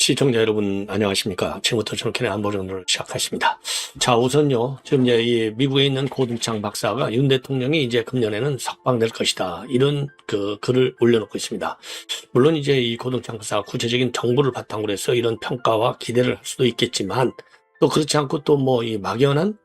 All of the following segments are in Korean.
시청자 여러분 안녕하십니까. 지금부터 저렇게 안보전을 시작하십니다. 자, 우선요, 지금 이제 이 미국에 있는 고등창 박사가 윤 대통령이 이제 금년에는 석방될 것이다, 이런 그 글을 올려놓고 있습니다. 물론 이제 이 고등창 박사가 구체적인 정보를 바탕으로 해서 이런 평가와 기대를 할 수도 있겠지만, 또 그렇지 않고 또 뭐 이 막연한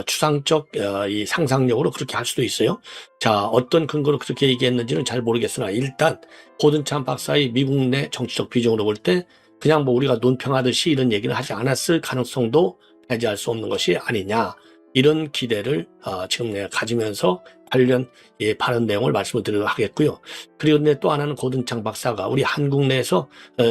추상적 이 상상력으로 그렇게 할 수도 있어요. 자, 어떤 근거로 그렇게 얘기했는지는 잘 모르겠으나, 일단 고등창 박사의 미국 내 정치적 비중으로 볼 때 그냥 뭐 우리가 논평하듯이 이런 얘기를 하지 않았을 가능성도 배제할 수 없는 것이 아니냐, 이런 기대를 지금 내가 가지면서 관련 발언 내용을 말씀을 드리도록 하겠고요. 그리고 또 하나는 고등창 박사가 우리 한국 내에서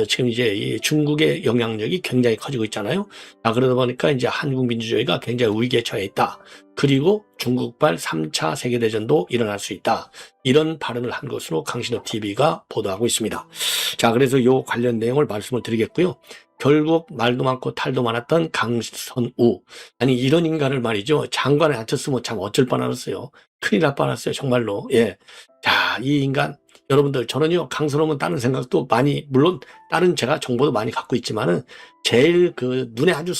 지금 이제 이 중국의 영향력이 굉장히 커지고 있잖아요. 그러다 보니까 이제 한국 민주주의가 굉장히 위기에 처해 있다. 그리고 중국발 3차 세계대전도 일어날 수 있다, 이런 발언을 한 것으로 강신업 TV가 보도하고 있습니다. 자, 그래서 요 관련 내용을 말씀을 드리겠고요. 결국 말도 많고 탈도 많았던 강선우, 아니 이런 인간을 말이죠, 장관에 앉혔으면 참 어쩔 뻔했어요. 큰일 날 뻔했어요, 정말로. 예. 자, 이 인간 여러분들, 저는요 강선우면 다른 생각도 많이, 물론 다른 제가 정보도 많이 갖고 있지만은 제일 그 눈에 아주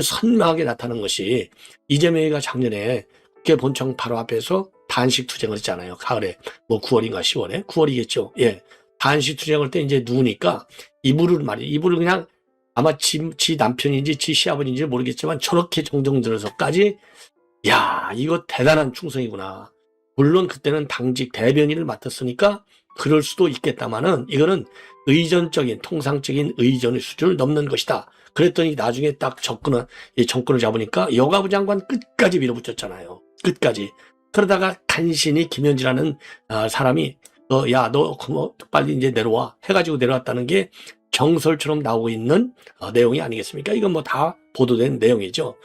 선명하게 나타나는 것이, 이재명이가 작년에 국회 본청 바로 앞에서 단식 투쟁을 했잖아요. 가을에 뭐 9월인가 10월에 9월이겠죠. 예. 단식 투쟁할 때 이제 누우니까 이불을 그냥 아마 지 남편인지 지 시아버지인지 모르겠지만 저렇게 정정 들어서까지, 야, 이거 대단한 충성이구나. 물론 그때는 당직 대변인을 맡았으니까 그럴 수도 있겠다마는, 이거는 의전적인 통상적인 의전의 수준을 넘는 것이다. 그랬더니 나중에 딱 정권을 잡으니까 여가부 장관 끝까지 밀어붙였잖아요. 끝까지. 그러다가 간신히 김현지라는 사람이 야, 너 빨리 이제 내려와 해가지고 내려왔다는 게 정설처럼 나오고 있는 내용이 아니겠습니까? 이건 뭐 다 보도된 내용이죠.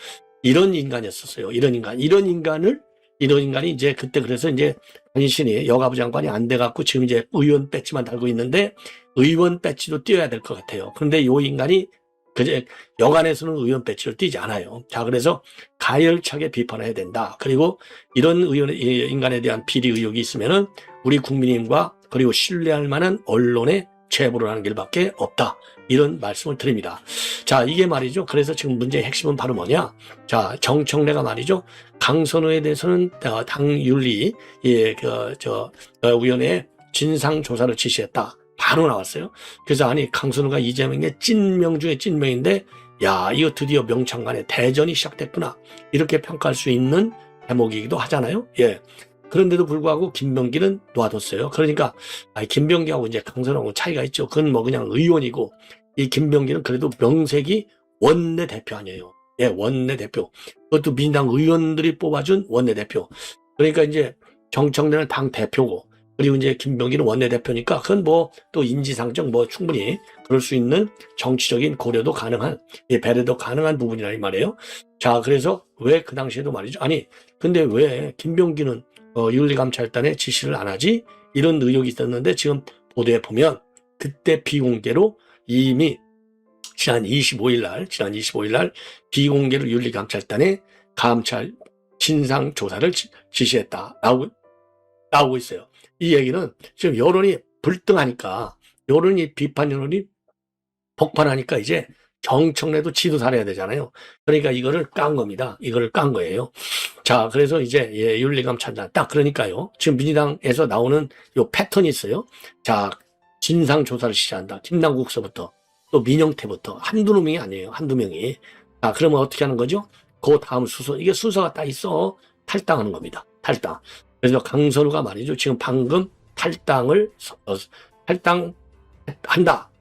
이런 인간이었었어요. 이런 인간이 이제 그때, 그래서 이제 간신히 여가부 장관이 안 돼갖고 지금 이제 의원 배지만 달고 있는데, 의원 배지도 띄어야 될 것 같아요. 그런데 이 인간이 그제 여간에서는 의원 배지를 띄지 않아요. 자, 그래서 가열차게 비판해야 된다. 그리고 이런 인간에 대한 비리 의혹이 있으면은 우리 국민님과 그리고 신뢰할 만한 언론에 제보를 하는 길밖에 없다, 이런 말씀을 드립니다. 자, 이게 말이죠. 그래서 지금 문제의 핵심은 바로 뭐냐? 자, 정청래가 말이죠, 강선우에 대해서는 당윤리 위원회에 진상 조사를 지시했다, 바로 나왔어요. 그래서 아니, 강선우가 이재명의 찐명 중에 찐명인데, 야, 이거 드디어 명창간에 대전이 시작됐구나, 이렇게 평가할 수 있는 대목이기도 하잖아요. 예. 그런데도 불구하고 김병기는 놔뒀어요. 그러니까 김병기하고 이제 강선우하고 차이가 있죠. 그건 뭐 그냥 의원이고, 이 김병기는 그래도 명색이 원내대표 아니에요. 예, 원내대표. 그것도 민주당 의원들이 뽑아준 원내대표. 그러니까 이제 정청래는 당 대표고, 그리고 이제 김병기는 원내대표니까 그건 뭐 또 인지상정 뭐 충분히 그럴 수 있는 정치적인 고려도 가능한, 배려도 가능한 부분이라 이 말이에요. 자, 그래서 왜 그 당시에도 말이죠, 아니 근데 왜 김병기는 윤리감찰단에 지시를 안 하지, 이런 의혹이 있었는데, 지금 보도에 보면 그때 비공개로 이미 지난 25일 날 비공개로 윤리감찰단에 감찰 진상조사를 지시했다 나오고 있어요. 이 얘기는 지금 여론이 불등하니까, 비판 여론이 폭발하니까 이제 정청래도 지도 살아야 되잖아요. 그러니까 이거를 깐 겁니다. 이거를 깐 거예요. 자, 그래서 이제 윤리감찰단 딱, 그러니까요, 지금 민주당에서 나오는 요 패턴이 있어요. 자, 진상조사를 시작한다. 김남국서부터 또 민영태부터, 한두 놈이 아니에요. 한두 명이. 자, 그러면 어떻게 하는 거죠? 그 다음 이게 순서가 딱 있어. 탈당하는 겁니다. 탈당. 그래서 강선우가 말이죠, 지금 방금 탈당한다,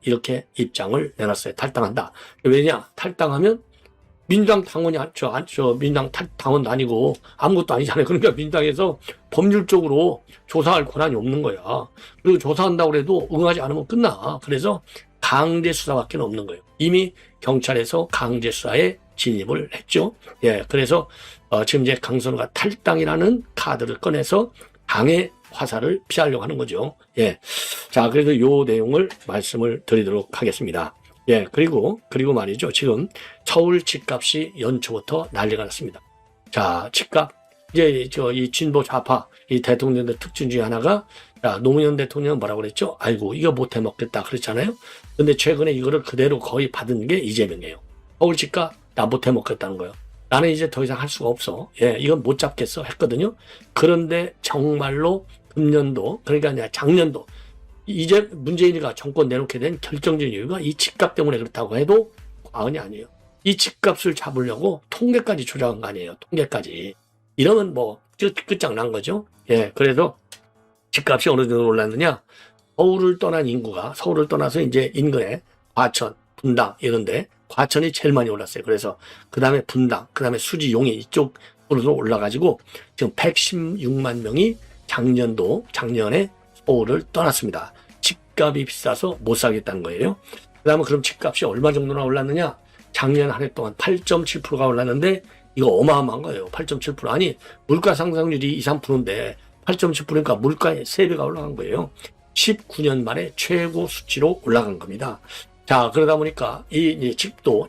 이렇게 입장을 내놨어요. 탈당한다. 왜냐? 탈당하면 민주당 당원이 민주당 당원도 아니고 아무것도 아니잖아요. 그러니까 민주당에서 법률적으로 조사할 권한이 없는 거야. 그리고 조사한다고 해도 응하지 않으면 끝나. 그래서 강제 수사밖에 없는 거예요. 이미 경찰에서 강제 수사에 진입을 했죠. 예, 그래서 지금 이제 강선우가 탈당이라는 카드를 꺼내서 당의 화살을 피하려고 하는 거죠. 예. 자, 그래서 요 내용을 말씀을 드리도록 하겠습니다. 예, 그리고 말이죠, 지금 서울 집값이 연초부터 난리가 났습니다. 자, 집값 이제 이 진보 좌파 이 대통령들 특징 중에 하나가, 자, 노무현 대통령은 뭐라고 그랬죠? 아이고, 이거 못해 먹겠다 그랬잖아요. 근데 최근에 이거를 그대로 거의 받은 게 이재명이에요. 서울 집값 나 못해 먹겠다는 거예요. 나는 이제 더 이상 할 수가 없어. 예, 이건 못 잡겠어 했거든요. 그런데 정말로 금년도, 그러니까 아니라 작년도 이제 문재인이가 정권 내놓게 된 결정적인 이유가 이 집값 때문에 그렇다고 해도 과언이 아니에요. 이 집값을 잡으려고 통계까지 조작한 거 아니에요. 통계까지. 이러면 뭐 끝장난 거죠. 예, 그래서 집값이 어느 정도 올랐느냐? 서울을 떠난 인구가, 서울을 떠나서 이제 인근에 과천, 분당 이런데 과천이 제일 많이 올랐어요. 그래서 그 다음에 분당, 그 다음에 수지, 용인 이쪽으로 올라가지고 지금 116만 명이 작년에 서울을 떠났습니다. 집값이 비싸서 못 사겠다는 거예요. 그 다음에 그럼 집값이 얼마 정도나 올랐느냐? 작년 한 해 동안 8.7%가 올랐는데 이거 어마어마한 거예요. 8.7%. 아니, 물가 상승률이 2, 3%인데 8.7%니까 물가의 3배가 올라간 거예요. 19년 만에 최고 수치로 올라간 겁니다. 자, 그러다 보니까 이 집도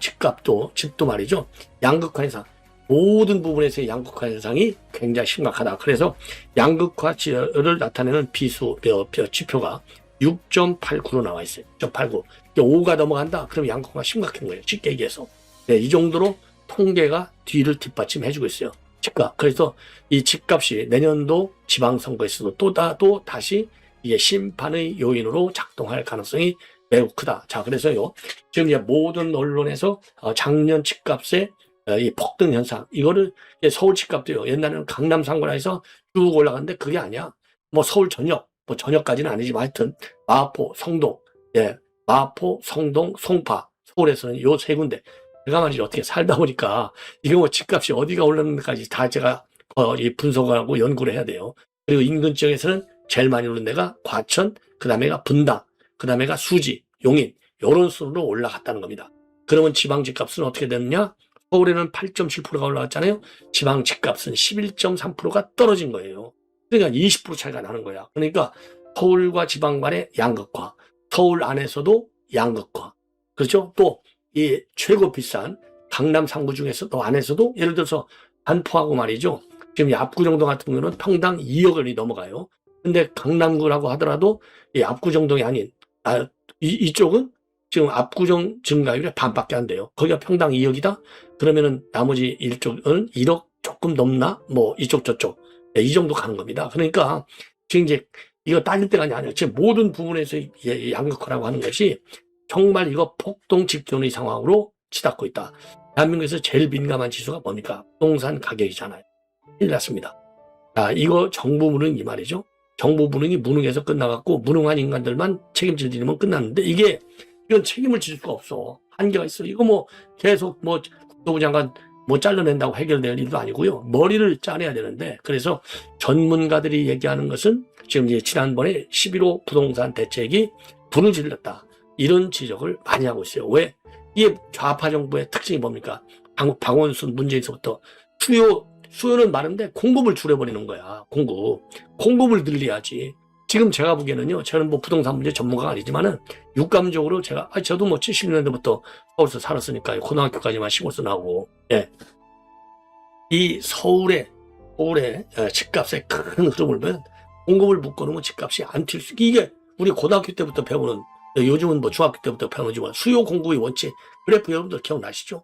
말이죠. 양극화 현상. 모든 부분에서의 양극화 현상이 굉장히 심각하다. 그래서 양극화를 나타내는 지표가 6.89로 나와 있어요. 6.89. 5가 넘어간다? 그럼 양극화가 심각한 거예요. 쉽게 얘기해서. 네, 이 정도로 통계가 뒤를 뒷받침해주고 있어요. 집값. 그래서 이 집값이 내년도 지방선거에서도 또 다시 이게 심판의 요인으로 작동할 가능성이 매우 크다. 자, 그래서요. 지금 이제 모든 언론에서 작년 집값의 이 폭등 현상, 이거를 서울 집값도요. 옛날에는 강남 상권에서 쭉 올라갔는데 그게 아니야. 뭐 서울 전역, 뭐 전역까지는 아니지만 하여튼 마포, 성동, 예, 마포, 성동, 송파, 서울에서는 요 세 군데. 제가 말이죠. 어떻게 살다 보니까 이거 뭐 집값이 어디가 올랐는지까지 다 제가 분석하고 연구를 해야 돼요. 그리고 인근 지역에서는 제일 많이 오른 데가 과천, 그 다음에가 분당, 그 다음에가 수지, 용인, 요런 순으로 올라갔다는 겁니다. 그러면 지방 집값은 어떻게 됐느냐? 서울에는 8.7%가 올라갔잖아요. 지방 집값은 11.3%가 떨어진 거예요. 그러니까 20% 차이가 나는 거야. 그러니까 서울과 지방 간의 양극화, 서울 안에서도 양극화. 그렇죠? 또 이 최고 비싼 강남 상구 중에서도 안에서도 예를 들어서 반포하고 말이죠. 지금 이 압구정동 같은 경우는 평당 2억 원이 넘어가요. 근데 강남구라고 하더라도 이 압구정동이 아닌 이쪽은 지금 압구정 증가율의 반밖에 안 돼요. 거기가 평당 2억이다? 그러면은 나머지 이쪽은 1억 조금 넘나? 뭐 이쪽 저쪽. 네, 이 정도 가는 겁니다. 그러니까 지금 이제 이거 따질 때가 아니에요. 지금 모든 부분에서 양극화라고 하는 것이 정말 이거 폭동 직전의 상황으로 치닫고 있다. 대한민국에서 제일 민감한 지수가 뭡니까? 부동산 가격이잖아요. 큰일 났습니다. 자, 이거 정부 무능 이 말이죠. 정부 무능이 무능해서 끝나갖고 무능한 인간들만 책임질 일이면 끝났는데 이건 책임을 질 수가 없어. 한계가 있어. 이거 뭐 계속 뭐 국토부 장관 뭐 잘라낸다고 해결될 일도 아니고요. 머리를 짜내야 되는데 그래서 전문가들이 얘기하는 것은 지금 이제 지난번에 11호 부동산 대책이 불을 질렀다. 이런 지적을 많이 하고 있어요. 왜? 이게 좌파 정부의 특징이 뭡니까? 박원순 문재인서부터 수요는 많은데 공급을 줄여버리는 거야. 공급을 늘려야지. 지금 제가 보기에는요, 저는 뭐 부동산 문제 전문가가 아니지만은 육감적으로 저도 뭐 70년대부터 서울에서 살았으니까 고등학교까지만 시골에서 나오고, 예. 이 서울의 집값의 큰 흐름을 보면 공급을 묶어놓으면 집값이 안 튈 수, 이게 우리 고등학교 때부터 배우는, 요즘은 뭐 중학교 때부터 배우지만 수요 공급의 원칙, 그래프 여러분들 기억나시죠?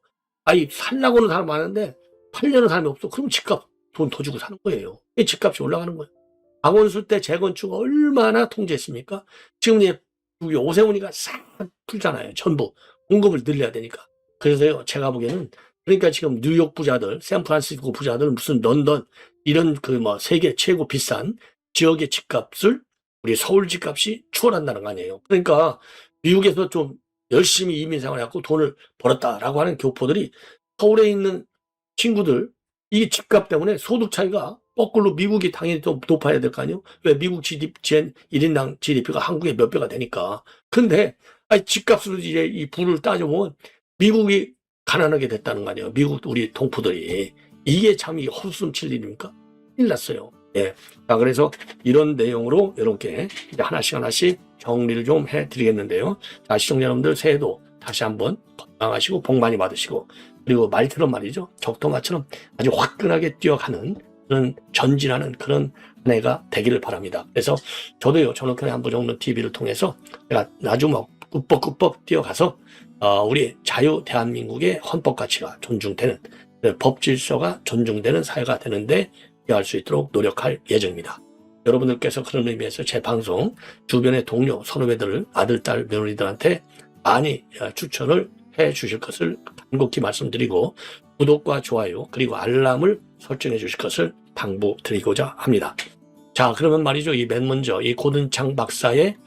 살라고는 사람 많은데 팔려는 사람이 없어. 그럼 집값 돈 더 주고 사는 거예요. 이 집값이 올라가는 거예요. 박원순 때 재건축 얼마나 통제했습니까? 지금 이제 오세훈이가 싹 풀잖아요. 전부 공급을 늘려야 되니까. 그래서요, 제가 보기에는 그러니까 지금 뉴욕 부자들, 샌프란시스코 부자들, 무슨 런던 이런 세계 최고 비싼 지역의 집값을 우리 서울 집값이 추월한다는 거 아니에요. 그러니까 미국에서 좀 열심히 이민 생활해갖고 돈을 벌었다라고 하는 교포들이 서울에 있는 친구들, 이 집값 때문에 소득 차이가 거꾸로 미국이 당연히 좀 높아야 될 거 아니에요? 왜 미국 GDP, 1인당 GDP가 한국의 몇 배가 되니까. 근데, 집값으로 이제 이 부를 따져보면 미국이 가난하게 됐다는 거 아니에요? 미국, 우리 동포들이. 이게 참 헛웃음 칠 일입니까? 큰일 났어요. 예. 자, 그래서 이런 내용으로 이렇게 이제 하나씩 정리를 좀 해드리겠는데요. 자, 시청자 여러분들 새해도 다시 한번 건강하시고 복 많이 받으시고, 그리고 말처럼 말이죠. 적토마처럼 아주 화끈하게 뛰어가는 그런 전진하는 그런 한 해가 되기를 바랍니다. 그래서 저도요, 전원권의 한보정론 TV를 통해서 제가 아주 뭐 꾸벅꾸벅 뛰어가서 우리 자유 대한민국의 헌법 가치가 존중되는, 법 질서가 존중되는 사회가 되는데 기여할 수 있도록 노력할 예정입니다. 여러분들께서 그런 의미에서 제 방송 주변의 동료, 선후배들, 아들, 딸, 며느리들한테 많이 추천을 해 주실 것을 간곡히 말씀드리고, 구독과 좋아요 그리고 알람을 설정해 주실 것을 당부드리고자 합니다. 자, 그러면 말이죠, 이 맨 먼저 이 고든창 박사의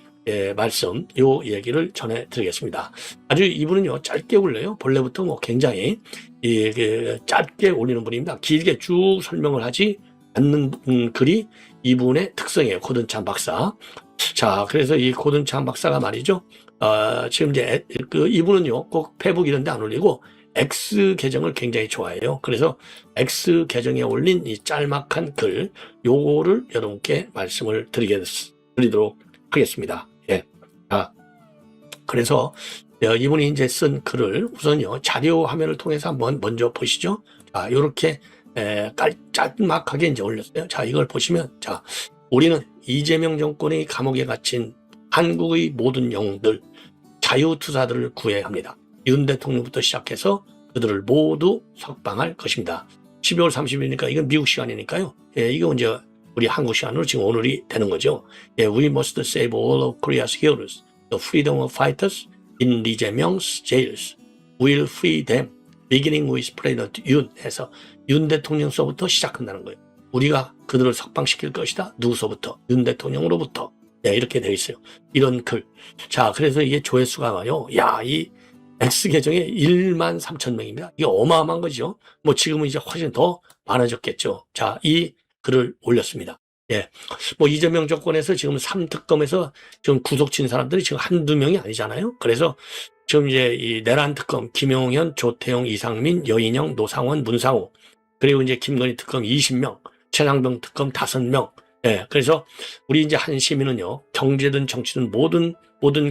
말씀, 요 얘기를 전해드리겠습니다. 아주 이분은요, 짧게 올려요. 본래부터 뭐 굉장히 짧게 올리는 분입니다. 길게 쭉 설명을 하지 않는 글이 이분의 특성이에요. 고든창 박사. 자, 그래서 이 고든창 박사가 말이죠, 지금 이제 이분은요, 꼭 페북 이런 데 안 올리고 X 계정을 굉장히 좋아해요. 그래서 X 계정에 올린 이 짤막한 글, 요거를 여러분께 말씀을 드리도록 하겠습니다. 예. 그래서 이분이 이제 쓴 글을 우선요, 자료 화면을 통해서 한번 먼저 보시죠. 자, 요렇게 짤막하게 이제 올렸어요. 자, 이걸 보시면, 자, 우리는 이재명 정권의 감옥에 갇힌 한국의 모든 영웅들, 자유투사들을 구해야 합니다. 윤 대통령부터 시작해서 그들을 모두 석방할 것입니다. 12월 30일이니까 이건 미국 시간이니까요. 예, 이거 이제 우리 한국 시간으로 지금 오늘이 되는 거죠. 예, We must save all of Korea's heroes, the freedom of fighters in Lee Jae-myung's jails. We'll free them, beginning with President Yoon 해서 윤 대통령서부터 시작한다는 거예요. 우리가 그들을 석방시킬 것이다. 누구서부터? 윤 대통령으로부터. 네, 이렇게 되어 있어요. 이런 글. 자, 그래서 이게 조회수가 와요. 야, 이 X 계정에 1만 3천 명입니다. 이게 어마어마한 거죠. 뭐 지금은 이제 훨씬 더 많아졌겠죠. 자, 이 글을 올렸습니다. 예. 뭐 이재명 정권에서 지금 3특검에서 지금 구속 친 사람들이 지금 한두 명이 아니잖아요. 그래서 지금 이제 이 내란 특검, 김용현, 조태용, 이상민, 여인영, 노상원, 문상호, 그리고 이제 김건희 특검 20명, 최상병 특검 5명. 예. 그래서 우리 이제 한 시민은요, 경제든 정치든 모든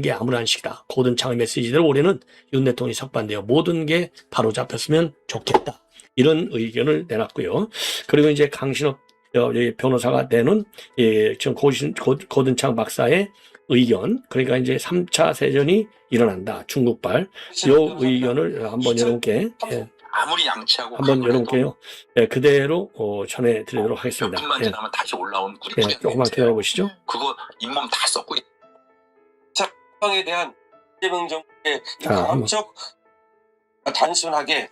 게 아무란식이다. 고든창의 메시지대로 올해는 윤 대통령이 석방되어 모든 게 바로 잡혔으면 좋겠다. 이런 의견을 내놨고요. 그리고 이제 강신업 변호사가 내놓은 지금 고든창 박사의 의견, 그러니까 이제 3차 세전이 일어난다. 중국발. 요 의견을 한번 여러분께 아무리 양치하고 한번 여러분께요, 그대로 전해드리도록 하겠습니다. 몇분만 지나면 다시 올라온 조금만 기다려 보시죠. 그거 잇몸 다 썼고. 에 대한 이재명 정부의 감적 단순하게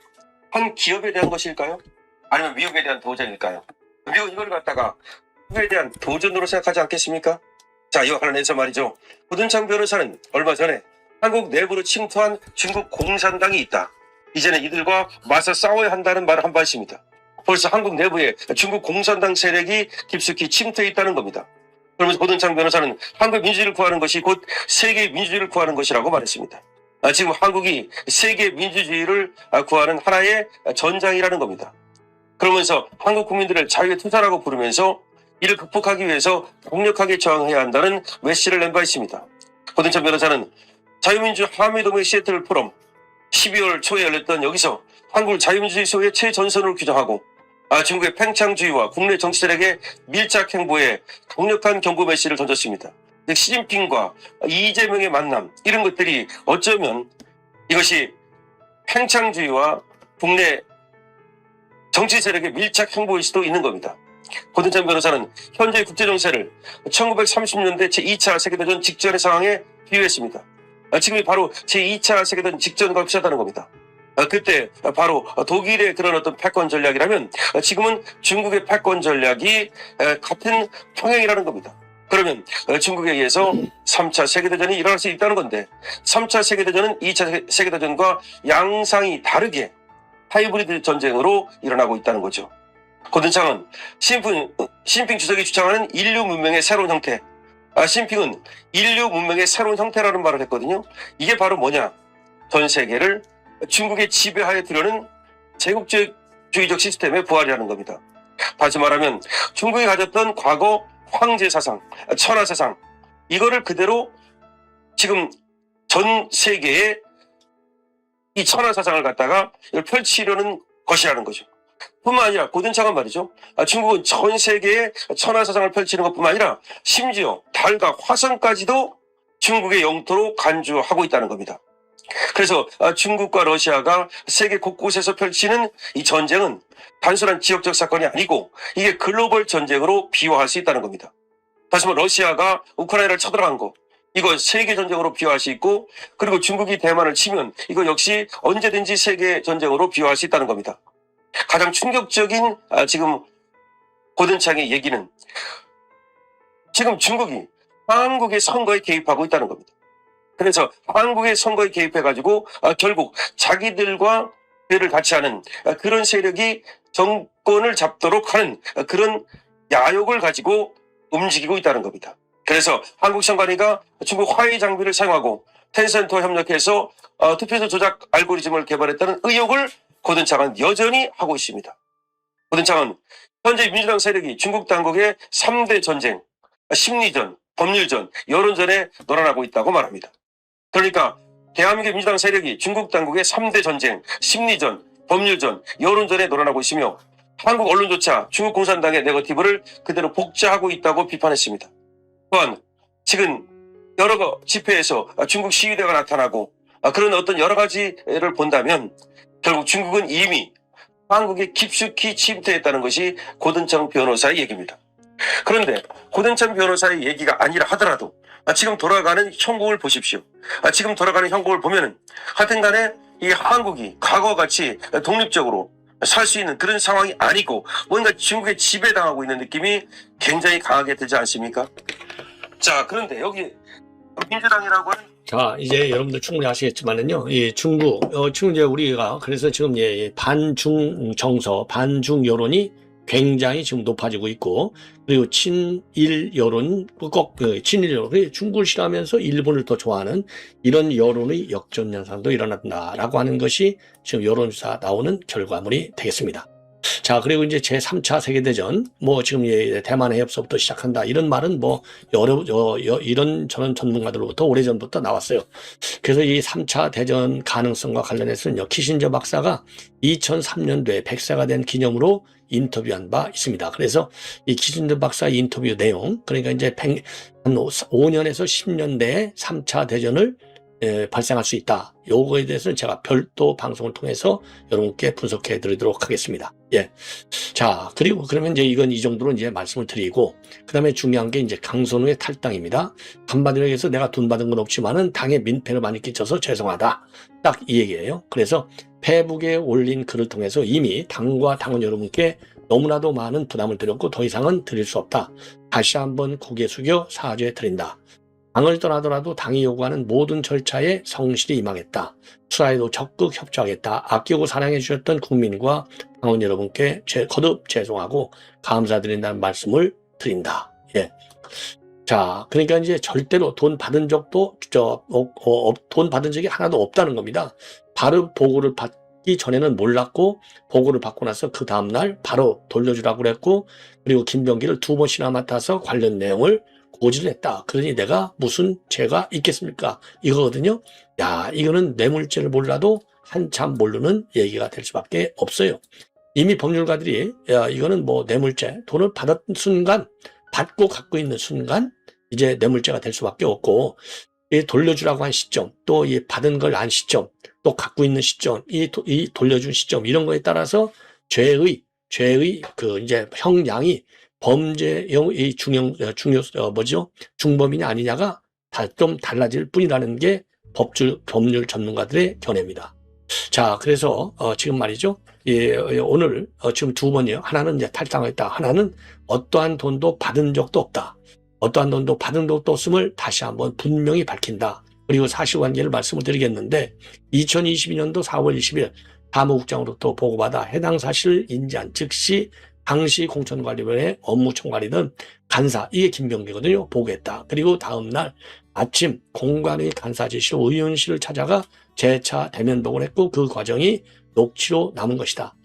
한 기업에 대한 것일까요? 아니면 미국에 대한 도전일까요? 미국 이걸 갖다가 미국에 대한 도전으로 생각하지 않겠습니까? 자, 이와 관련해서 말이죠. 고든창 변호사는 얼마 전에 한국 내부로 침투한 중국 공산당이 있다. 이제는 이들과 맞서 싸워야 한다는 말을 한 바 있습니다. 벌써 한국 내부에 중국 공산당 세력이 깊숙이 침투해 있다는 겁니다. 그러면서 고든창 변호사는 한국의 민주주의를 구하는 것이 곧 세계의 민주주의를 구하는 것이라고 말했습니다. 지금 한국이 세계의 민주주의를 구하는 하나의 전장이라는 겁니다. 그러면서 한국 국민들을 자유의 투사라고 부르면서 이를 극복하기 위해서 강력하게 저항해야 한다는 메시지를 낸 바 있습니다. 고든창 변호사는 자유민주 한미동맹 시애틀 포럼 12월 초에 열렸던 여기서 한국을 자유민주주의 소의 최전선으로 규정하고 중국의 팽창주의와 국내 정치 세력의 밀착 행보에 강력한 경고 메시지를 던졌습니다. 시진핑과 이재명의 만남, 이런 것들이 어쩌면 이것이 팽창주의와 국내 정치 세력의 밀착 행보일 수도 있는 겁니다. 고든창 변호사는 현재 국제정세를 1930년대 제2차 세계대전 직전의 상황에 비유했습니다. 지금이 바로 제2차 세계대전 직전과 비슷하다는 겁니다. 그때 바로 독일의 그런 어떤 패권 전략이라면 지금은 중국의 패권 전략이 같은 평행이라는 겁니다. 그러면 중국에 의해서 3차 세계대전이 일어날 수 있다는 건데 3차 세계대전은 2차 세계대전과 양상이 다르게 하이브리드 전쟁으로 일어나고 있다는 거죠. 고든창은 시진핑 주석이 주장하는 인류 문명의 새로운 형태, 시진핑은 인류 문명의 새로운 형태라는 말을 했거든요. 이게 바로 뭐냐? 전 세계를 중국의 지배하에 들여는 제국주의적 시스템의 부활이라는 겁니다. 다시 말하면 중국이 가졌던 과거 황제 사상, 천하 사상, 이거를 그대로 지금 전 세계에 이 천하 사상을 갖다가 펼치려는 것이라는 거죠. 뿐만 아니라 고든창은 말이죠. 중국은 전 세계에 천하사상을 펼치는 것뿐만 아니라 심지어 달과 화성까지도 중국의 영토로 간주하고 있다는 겁니다. 그래서 중국과 러시아가 세계 곳곳에서 펼치는 이 전쟁은 단순한 지역적 사건이 아니고 이게 글로벌 전쟁으로 비유할 수 있다는 겁니다. 다시 말해 러시아가 우크라이나를 쳐들어간 거 이거 세계 전쟁으로 비유할 수 있고 그리고 중국이 대만을 치면 이거 역시 언제든지 세계 전쟁으로 비유할 수 있다는 겁니다. 가장 충격적인 지금 고든창의 얘기는 지금 중국이 한국의 선거에 개입하고 있다는 겁니다. 그래서 한국의 선거에 개입해가지고 결국 자기들과 배를 같이 하는 그런 세력이 정권을 잡도록 하는 그런 야욕을 가지고 움직이고 있다는 겁니다. 그래서 한국 선관위가 중국 화웨이 장비를 사용하고 텐센트와 협력해서 투표소 조작 알고리즘을 개발했다는 의혹을 고든창은 여전히 하고 있습니다. 고든창은 현재 민주당 세력이 중국 당국의 3대 전쟁, 심리전, 법률전, 여론전에 놀아나고 있다고 말합니다. 그러니까 대한민국 민주당 세력이 중국 당국의 3대 전쟁, 심리전, 법률전, 여론전에 놀아나고 있으며 한국 언론조차 중국 공산당의 네거티브를 그대로 복제하고 있다고 비판했습니다. 또한 지금 여러 집회에서 중국 시위대가 나타나고 그런 어떤 여러 가지를 본다면 결국 중국은 이미 한국에 깊숙이 침투했다는 것이 고든창 변호사의 얘기입니다. 그런데 고든창 변호사의 얘기가 아니라 하더라도 지금 돌아가는 형국을 보십시오. 지금 돌아가는 형국을 보면은 하여튼간에 이 한국이 과거같이 독립적으로 살 수 있는 그런 상황이 아니고 뭔가 중국에 지배당하고 있는 느낌이 굉장히 강하게 들지 않습니까? 자, 그런데 여기 민주당이라고 하는 자, 이제 여러분들 충분히 아시겠지만은요, 이 중국, 지금 이제 우리가 그래서 지금 반중 정서, 반중 여론이 굉장히 지금 높아지고 있고, 그리고 친일 여론, 친일 여론, 중국을 싫어하면서 일본을 더 좋아하는 이런 여론의 역전 현상도 일어난다라고 하는 것이 지금 여론조사 나오는 결과물이 되겠습니다. 자, 그리고 이제 제3차 세계대전, 지금 대만 해협서부터 시작한다. 이런 말은 이런 저런 전문가들로부터 오래전부터 나왔어요. 그래서 이 3차 대전 가능성과 관련해서는요, 키신저 박사가 2003년도에 100세가 된 기념으로 인터뷰한 바 있습니다. 그래서 이 키신저 박사 인터뷰 내용, 그러니까 이제 한 5년에서 10년 내에 3차 대전을 발생할 수 있다. 요거에 대해서는 제가 별도 방송을 통해서 여러분께 분석해 드리도록 하겠습니다. 예. 자, 그리고 그러면 이제 이건 이 정도로 이제 말씀을 드리고, 그 다음에 중요한 게 이제 강선우의 탈당입니다. 한마디로 해서 내가 돈 받은 건 없지만은 당에 민폐를 많이 끼쳐서 죄송하다. 딱 이 얘기예요. 그래서 페북에 올린 글을 통해서 이미 당과 당원 여러분께 너무나도 많은 부담을 드렸고 더 이상은 드릴 수 없다. 다시 한번 고개 숙여 사죄 드린다. 당을 떠나더라도 당이 요구하는 모든 절차에 성실히 임하겠다. 수사에도 적극 협조하겠다. 아끼고 사랑해 주셨던 국민과 당원 여러분께 거듭 죄송하고 감사드린다는 말씀을 드린다. 예. 자, 그러니까 이제 절대로 돈 받은 적도 돈 받은 적이 하나도 없다는 겁니다. 바로 보고를 받기 전에는 몰랐고 보고를 받고 나서 그 다음날 바로 돌려주라고 그랬고, 그리고 김병기를 2번씩이나 맡아서 관련 내용을 고지를 했다. 그러니 내가 무슨 죄가 있겠습니까? 이거거든요. 야, 이거는 뇌물죄를 몰라도 한참 모르는 얘기가 될 수밖에 없어요. 이미 법률가들이 야, 이거는 뇌물죄, 돈을 받은 순간, 받고 갖고 있는 순간 이제 뇌물죄가 될 수밖에 없고, 이 돌려주라고 한 시점, 또 이 받은 걸 안 시점, 또 갖고 있는 시점, 이 돌려준 시점, 이런 거에 따라서 죄의 이제 형량이 범죄형 이 중범이냐 아니냐가 좀 달라질 뿐이라는 게 법률 전문가들의 견해입니다. 자, 그래서 지금 말이죠. 오늘 지금 두 번이요. 하나는 이제 탈당했다. 하나는 어떠한 돈도 받은 적도 없다. 어떠한 돈도 받은 적도 없음을 다시 한번 분명히 밝힌다. 그리고 사실관계를 말씀을 드리겠는데 2022년도 4월 20일 사무국장으로부터 보고받아 해당 사실을 인지한 즉시 당시 공천관리위원회 업무총괄이던 간사, 이게 김병기거든요. 보고했다. 그리고 다음날 아침 공관위 간사 지시로 의원실을 찾아가 재차 대면 보고를 했고 그 과정이 녹취로 남은 것이다.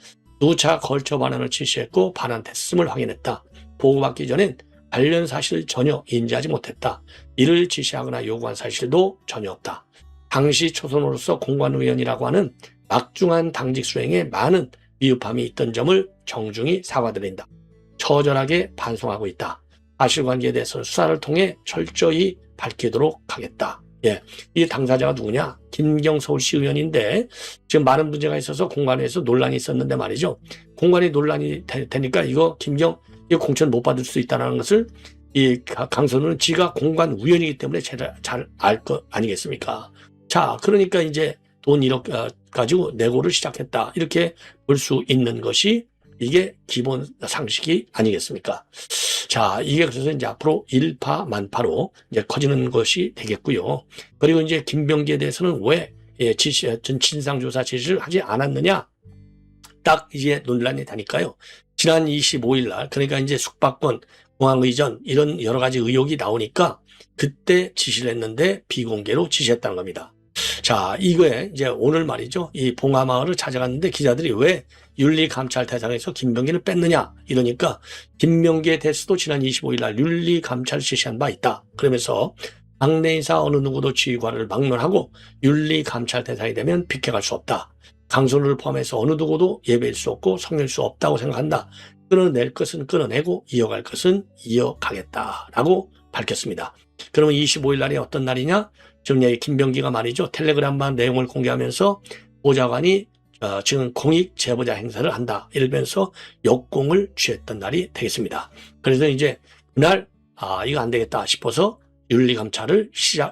2차 걸쳐 반환을 지시했고 반환됐음을 확인했다. 보고받기 전엔 관련 사실을 전혀 인지하지 못했다. 이를 지시하거나 요구한 사실도 전혀 없다. 당시 초선으로서 공관위원이라고 하는 막중한 당직 수행에 많은 미흡함이 있던 점을 정중히 사과드린다. 처절하게 반성하고 있다. 사실관계에 대해서 수사를 통해 철저히 밝히도록 하겠다. 예, 이 당사자가 누구냐? 김경 서울시 의원인데 지금 많은 문제가 있어서 공관위에서 논란이 있었는데 말이죠. 공관위 논란이 되니까 이거 김경 이거 공천 못 받을 수 있다는 것을 이 강선우는 지가 공관 위원이기 때문에 잘 알 거 아니겠습니까? 자, 그러니까 이제 돈 1억 가지고 내고를 시작했다. 이렇게 볼 수 있는 것이 이게 기본 상식이 아니겠습니까? 자, 이게 그래서 이제 앞으로 일파만파로 이제 커지는 것이 되겠고요. 그리고 이제 김병기에 대해서는 왜 진상조사 지시를 하지 않았느냐? 딱 이제 논란이 되니까요. 지난 25일 날, 그러니까 이제 숙박권, 공항의전 이런 여러 가지 의혹이 나오니까 그때 지시를 했는데 비공개로 지시했다는 겁니다. 자, 이거에 이제 오늘 말이죠. 이 봉하마을을 찾아갔는데 기자들이 왜 윤리감찰대상에서 김병기를 뺐느냐 이러니까 김병기에 대해서도 지난 25일 날 윤리감찰 실시한 바 있다. 그러면서 당내 인사 어느 누구도 지휘관을 막론하고 윤리감찰대상이 되면 비켜갈 수 없다. 강선우를 포함해서 어느 누구도 예배일 수 없고 성일 수 없다고 생각한다. 끊어낼 것은 끊어내고 이어갈 것은 이어가겠다라고 밝혔습니다. 그러면 25일 날이 어떤 날이냐? 지금 김병기가 말이죠. 텔레그램만 내용을 공개하면서 보좌관이 지금 공익 제보자 행사를 한다. 이러면서 역공을 취했던 날이 되겠습니다. 그래서 이제 그날 이거 안 되겠다 싶어서 윤리감찰을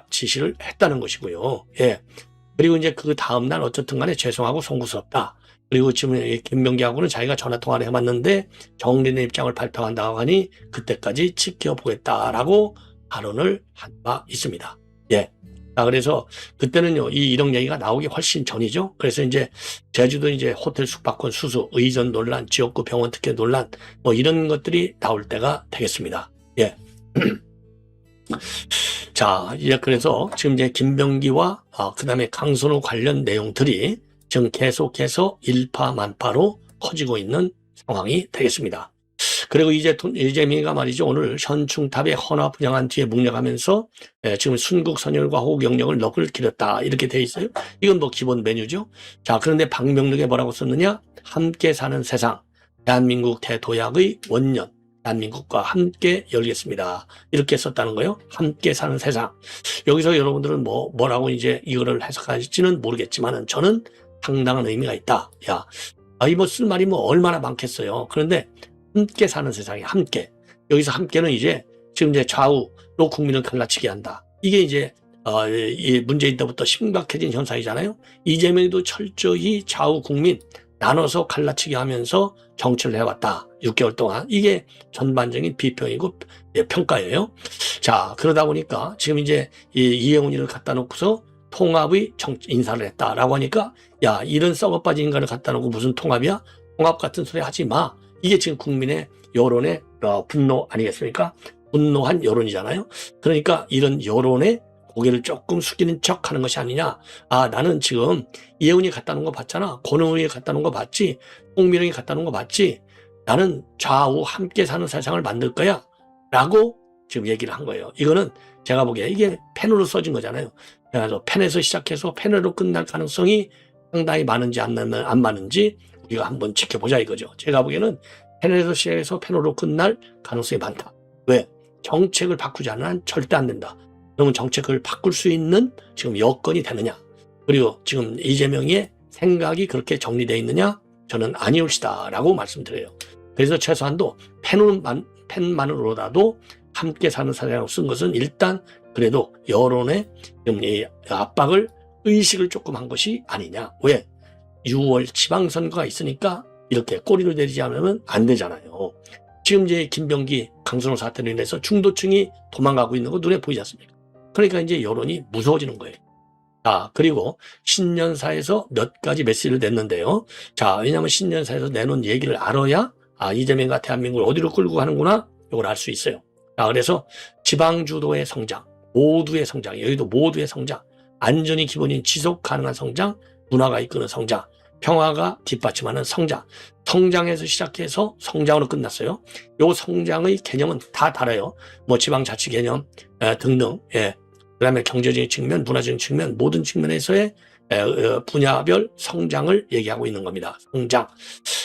지시를 했다는 것이고요. 예. 그리고 이제 그 다음 날 어쨌든 간에 죄송하고 송구스럽다. 그리고 지금 김병기하고는 자기가 전화통화를 해봤는데 정리된 입장을 발표한다고 하니 그때까지 지켜보겠다라고 발언을 한 바 있습니다. 예. 자, 그래서 그때는요, 이런 얘기가 나오기 훨씬 전이죠. 그래서 이제 제주도 이제 호텔 숙박권 수수, 의전 논란, 지역구 병원 특혜 논란, 뭐 이런 것들이 나올 때가 되겠습니다. 예. 자, 이제 그래서 지금 이제 김병기와 그 다음에 강선우 관련 내용들이 지금 계속해서 일파만파로 커지고 있는 상황이 되겠습니다. 그리고 이재명이가 말이죠. 오늘 현충탑의 헌화 부정한 뒤에 묵념하면서 지금 순국 선열과 호국 영역을 넋을 기렸다. 이렇게 돼 있어요. 이건 뭐 기본 메뉴죠. 자, 그런데 방명록에 뭐라고 썼느냐? 함께 사는 세상, 대한민국 대도약의 원년, 대한민국과 함께 열겠습니다. 이렇게 썼다는 거예요. 함께 사는 세상. 여기서 여러분들은 뭐라고 이제 이거를 해석할지는 모르겠지만은 저는 상당한 의미가 있다. 야, 뭐 쓸 말이 뭐 얼마나 많겠어요. 그런데 함께 사는 세상에 함께. 여기서 함께는 이제 지금 이제 좌우로 국민을 갈라치게 한다. 이게 이제 이 문재인 때부터 심각해진 현상이잖아요. 이재명도 철저히 좌우 국민 나눠서 갈라치게 하면서 정치를 해왔다. 6개월 동안. 이게 전반적인 비평이고 평가예요. 자, 그러다 보니까 지금 이제 이해운이를 갖다 놓고서 통합의 인사를 했다라고 하니까 야, 이런 썩어빠진 인간을 갖다 놓고 무슨 통합이야? 통합 같은 소리 하지 마. 이게 지금 국민의 여론의 분노 아니겠습니까? 분노한 여론이잖아요. 그러니까 이런 여론에 고개를 조금 숙이는 척 하는 것이 아니냐. 나는 지금 이해운이 갖다 놓은 거 봤잖아. 권은우이 갖다 놓은 거 봤지. 홍미령이 갖다 놓은 거 봤지. 나는 좌우 함께 사는 세상을 만들 거야. 라고 지금 얘기를 한 거예요. 이거는 제가 보기에 이게 펜으로 써진 거잖아요. 그래서 펜에서 시작해서 펜으로 끝날 가능성이 상당히 많은지 안 많은지 우리가 한번 지켜보자 이거죠. 제가 보기에는 펜에서 시작해서 펜으로 끝날 가능성이 많다. 왜? 정책을 바꾸지 않으면 한 절대 안 된다. 그러면 정책을 바꿀 수 있는 지금 여건이 되느냐? 그리고 지금 이재명의 생각이 그렇게 정리되어 있느냐? 저는 아니올시다라고 말씀드려요. 그래서 최소한도 펜만으로라도 함께 사는 사람이라고 쓴 것은 일단 그래도 여론의 이 압박을 의식을 조금 한 것이 아니냐. 왜? 6월 지방선거가 있으니까 이렇게 꼬리를 내리지 않으면 안 되잖아요. 지금 이제 김병기 강선우 사태로 인해서 중도층이 도망가고 있는 거 눈에 보이지 않습니까? 그러니까 이제 여론이 무서워지는 거예요. 자, 그리고 신년사에서 몇 가지 메시지를 냈는데요. 자, 왜냐하면 신년사에서 내놓은 얘기를 알아야 이재명과 대한민국을 어디로 끌고 가는구나 이걸 알 수 있어요. 자, 그래서 지방주도의 성장, 모두의 성장, 여기도 모두의 성장, 안전이 기본인 지속 가능한 성장, 문화가 이끄는 성장, 평화가 뒷받침하는 성장, 성장에서 시작해서 성장으로 끝났어요. 요 성장의 개념은 다 달라요. 뭐 지방자치 개념 등등. 예. 그다음에 경제적인 측면, 문화적인 측면 모든 측면에서의 분야별 성장을 얘기하고 있는 겁니다. 성장.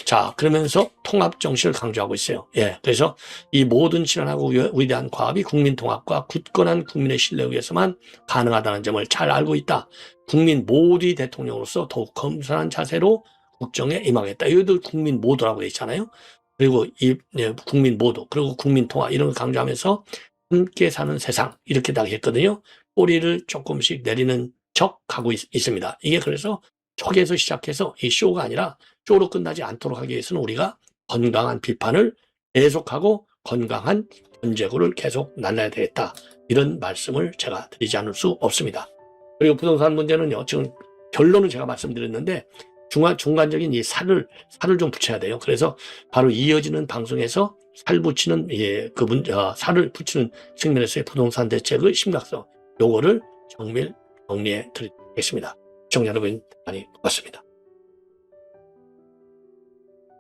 자, 그러면서 통합 정신을 강조하고 있어요. 예, 그래서 이 모든 친환하고 위대한 과업이 국민 통합과 굳건한 국민의 신뢰에 의해서만 가능하다는 점을 잘 알고 있다. 국민 모두의 대통령으로서 더욱 겸손한 자세로 국정에 임하겠다. 이것도 국민 모두라고 돼 있잖아요. 그리고 국민 모두, 그리고 국민 통합 이런 걸 강조하면서 함께 사는 세상 이렇게 다 했거든요. 꼬리를 조금씩 내리는 척 하고 있습니다. 이게 그래서 척에서 시작해서 이 쇼가 아니라 쇼로 끝나지 않도록 하기 위해서는 우리가 건강한 비판을 계속하고 건강한 견제구를 계속 날려야 되겠다. 이런 말씀을 제가 드리지 않을 수 없습니다. 그리고 부동산 문제는요. 지금 결론은 제가 말씀드렸는데 중간적인 이 살을 좀 붙여야 돼요. 그래서 바로 이어지는 방송에서 살 붙이는 살을 붙이는 측면에서의 부동산 대책의 심각성 요거를 정밀 정리해 드리겠습니다. 시청자 여러분 많이 고맙습니다.